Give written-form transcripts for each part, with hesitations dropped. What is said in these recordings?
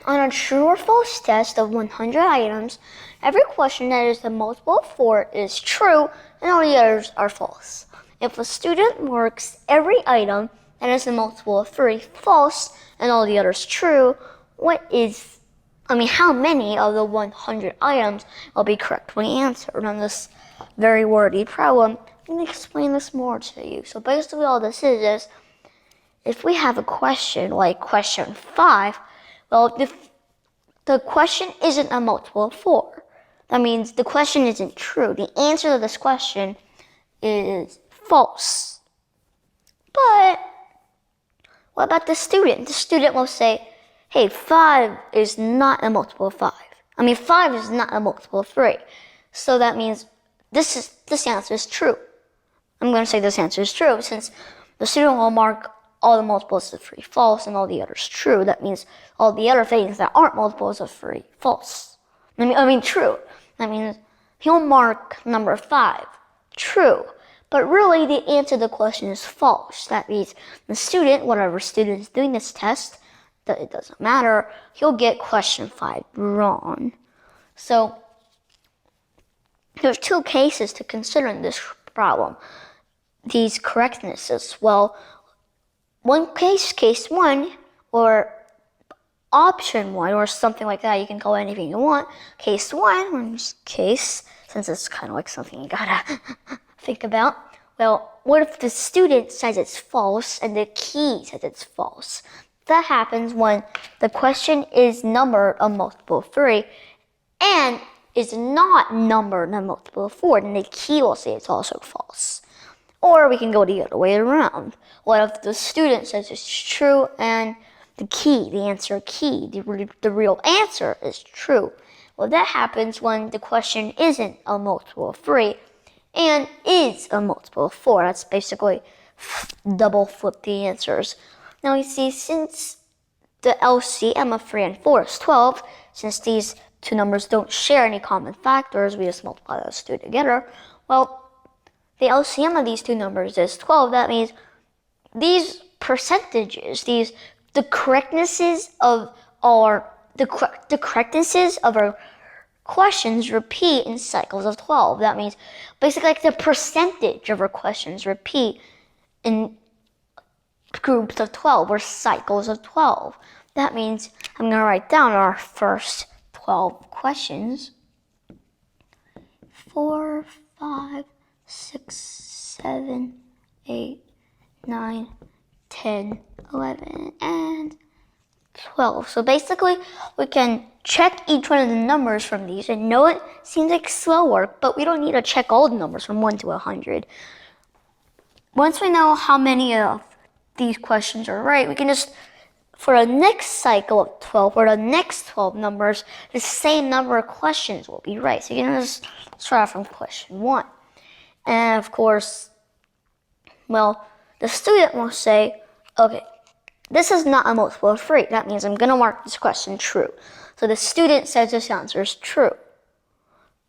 On a true or false test of 100 items, every question that is a multiple of 4 is true and all the others are false. If a student marks every item that is a multiple of 3 false and all the others true, how many of the 100 items will be correctly answered on this very wordy problem? Let me explain this more to you. So basically all this is if we have a question like question 5, well, if the question isn't a multiple of 4, that means the question isn't true. The answer to this question is false. But what about the student? The student will say, hey, 5 is not a multiple of 5. 5 is not a multiple of 3. So that means this answer is true. I'm going to say this answer is true since the student will mark all the multiples of 3 false and all the others true. That means all the other things that aren't multiples of 3 false. True. That means he'll mark number 5 true. But really the answer to the question is false. That means the student, whatever student is doing this test, that it doesn't matter, he'll get question 5 wrong. So there's 2 cases to consider in this problem. These correctnesses. Well, one case 1, or option 1, or something like that. You can call it anything you want. Case 1, since it's kind of like something you gotta think about. Well, what if the student says it's false and the key says it's false? That happens when the question is numbered a multiple of 3 and is not numbered a multiple of 4, then the key will say it's also false. Or we can go the other way around. What if the student says it's true and the answer key, the real answer is true? Well, that happens when the question isn't a multiple of 3 and is a multiple of 4. That's basically double flip the answers. Now you see, since the LCM of 3 and 4 is 12, since these 2 numbers don't share any common factors, we just multiply those 2 together. Well, the LCM of these 2 numbers is 12. That means these percentages, the correctnesses of our questions repeat in cycles of 12. That means basically like the percentage of our questions repeat in groups of 12 or cycles of 12. That means I'm going to write down our first 12 questions. 4, 5, 6, 7, 8, 9, 10, 11, and 12. So basically, we can check each one of the numbers from these. And know it seems like slow work, but we don't need to check all the numbers from 1 to 100. Once we know how many of these questions are right, we can just, for the next cycle of 12, for the next 12 numbers, the same number of questions will be right. So you can just start off from question 1. And of course, well, the student will say, okay, this is not a multiple of 3. That means I'm going to mark this question true. So the student says this answer is true.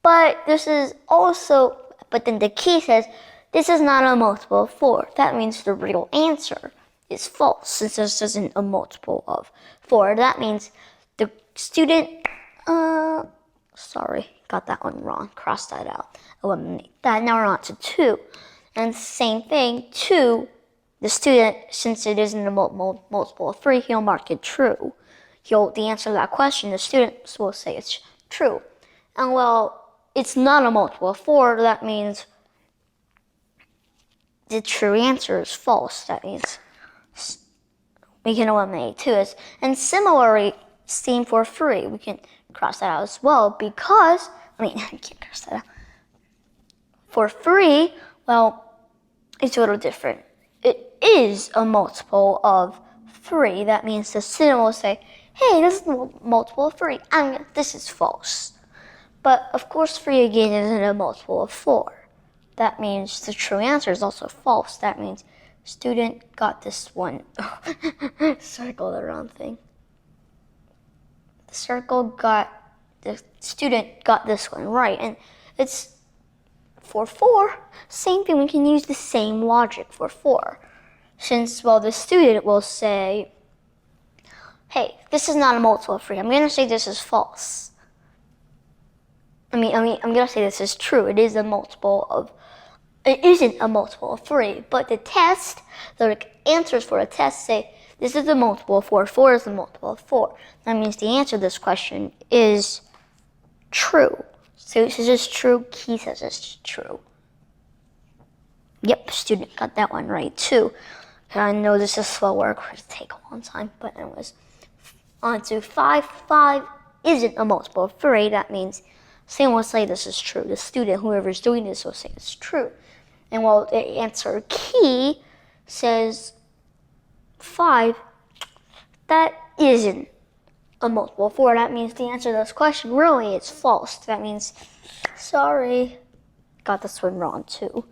But then the key says, this is not a multiple of 4. That means the real answer is false, since this isn't a multiple of 4. That means the student, got that one wrong. Cross that out. Eliminate that. Now we're on to 2. And same thing, 2, the student, since it isn't a multiple of 3, he'll mark it true. The answer to that question, the student will say it's true. And well, it's not a multiple of 4. That means the true answer is false. That means we can eliminate 2. And similarly, same for 3. We can cross that out as well because, I can't cross that out. For 3, well, it's a little different. It is a multiple of 3. That means the student will say, hey, this is a multiple of 3. This is false. But of course, 3 again isn't a multiple of 4. That means the true answer is also false. That means student got this one. Circle the wrong thing. The student got this one right. And it's for 4, same thing. We can use the same logic for 4. Since, well, the student will say, hey, this is not a multiple of 3. I'm going to say this is false. I'm going to say this is true. It isn't a multiple of 3. But the answers for the test say this is a multiple of 4. 4 is a multiple of 4. That means the answer to this question is true. So says it's true. Key says it's true. Yep, student got that one right too. I know this is slow work. It'll take a long time. But anyways, on to 5. 5 isn't a multiple of 3. That means someone will say this is true. The student, whoever's doing this, will say it's true. And while the answer key says 5, that isn't a multiple of 4. That means the answer to this question really is false. That means, sorry, got this one wrong too.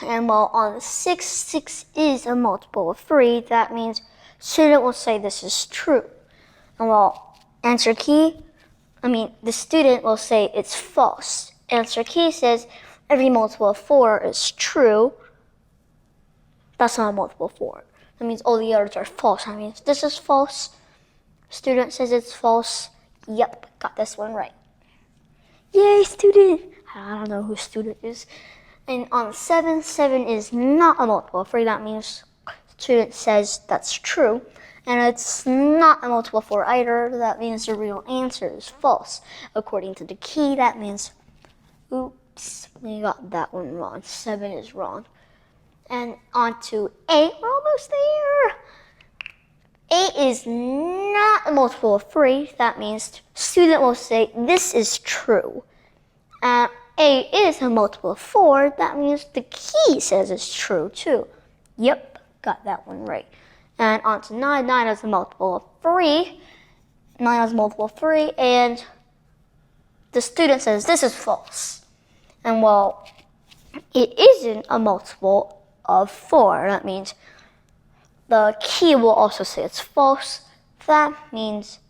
And while on 6, 6 is a multiple of 3, that means student will say this is true. And while answer key, the student will say it's false. Answer key says every multiple of 4 is true. That's not a multiple of 4. That means all the others are false. That means this is false. Student says it's false. Yep, got this one right. Yay, student! I don't know who student is. And on 7, 7 is not a multiple of 3. That means student says that's true. And it's not a multiple of 4 either. That means the real answer is false. According to the key, that means, oops, we got that one wrong. 7 is wrong. And on to 8, we're almost there. 8 is not a multiple of 3. That means student will say this is true. 8 is a multiple of 4. That means the key says it's true too. Yep, got that one right. And on to 9. 9 is a multiple of 3. 9 is a multiple of 3. And the student says this is false. And while it isn't a multiple of 4, that means the key will also say it's false. That means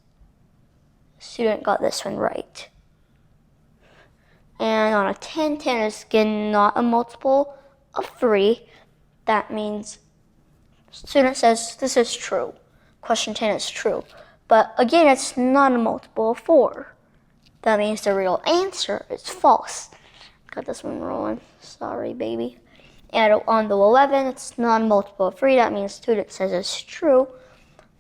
the student got this one right. And on a 10, 10 is again not a multiple of 3. That means student says this is true. Question 10 is true. But again, it's not a multiple of 4. That means the real answer is false. Got this one wrong. Sorry, baby. And on the 11, it's not a multiple of 3. That means student says it's true.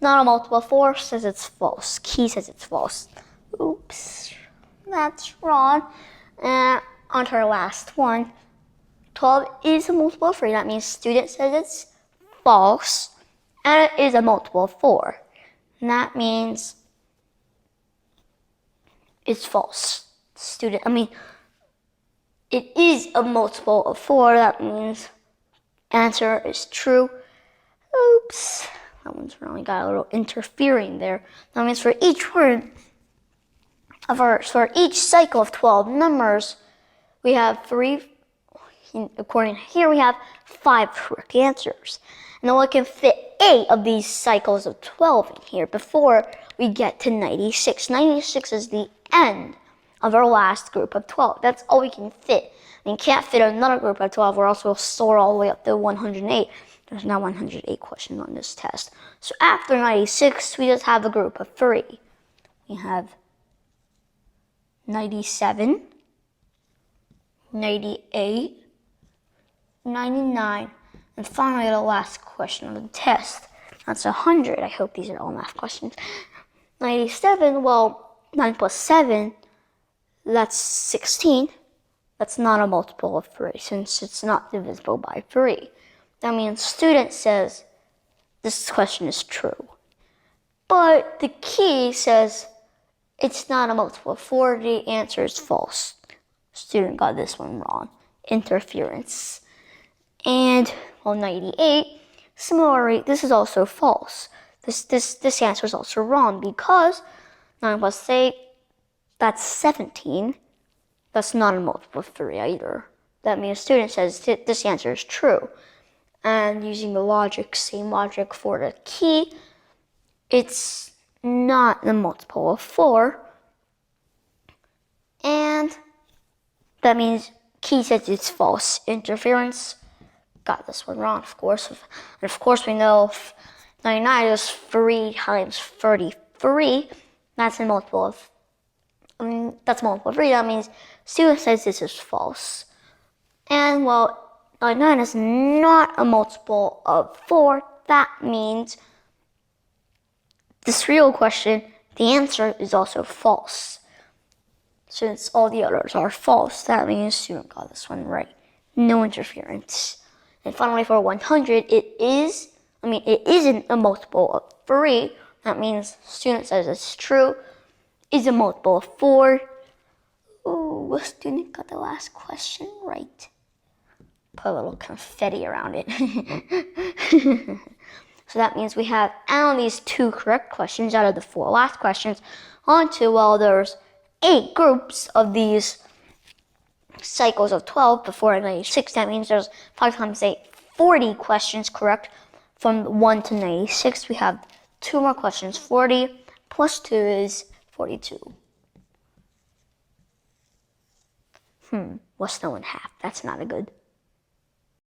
Not a multiple of 4 says it's false. Key says it's false. Oops, that's wrong. And on to our last one. 12 is a multiple of 3. That means student says it's false. And it is a multiple of 4. And that means it's false. It is a multiple of 4. That means answer is true. Oops, that one's wrong. We got a little interfering there. That means for each word for each cycle of 12 numbers, we have 3. According here, we have 5 correct answers. And then we can fit 8 of these cycles of 12 in here before we get to 96. 96 is the end of our last group of 12. That's all we can fit. We can't fit another group of 12 or else we'll soar all the way up to 108. There's not 108 questions on this test. So after 96, we just have a group of 3. We have 97, 98, 99, and finally the last question of the test. That's 100. I hope these are all math questions. 97, well, 9 plus 7, that's 16. That's not a multiple of 3 since it's not divisible by 3. That means student says this question is true. But the key says it's not a multiple of 4. The answer is false. Student got this one wrong. Interference. And, well, 98. Similarly, this is also false. This answer is also wrong because 9 plus 8, that's 17. That's not a multiple of 3 either. That means student says this answer is true. And using the same logic for the key, it's not a multiple of 4. And that means key says it's false. Interference, got this one wrong, of course. And of course we know 99 is 3 times 33. That's a multiple of, that's a multiple of 3. That means student says this is false. And well, 99 is not a multiple of 4. That means this real question, the answer is also false. Since all the others are false, that means student got this one right. No interference. And finally for 100, it isn't a multiple of 3. That means student says it's true. Is a multiple of 4. Ooh, student got the last question right. Put a little confetti around it. So that means we have at least 2 correct questions out of the 4 last questions. On to, well, there's 8 groups of these cycles of 12 before 96. That means there's 5 times 8, 40 questions correct from 1 to 96. We have 2 more questions. 40 plus 2 is 42. What's no in half? That's not a good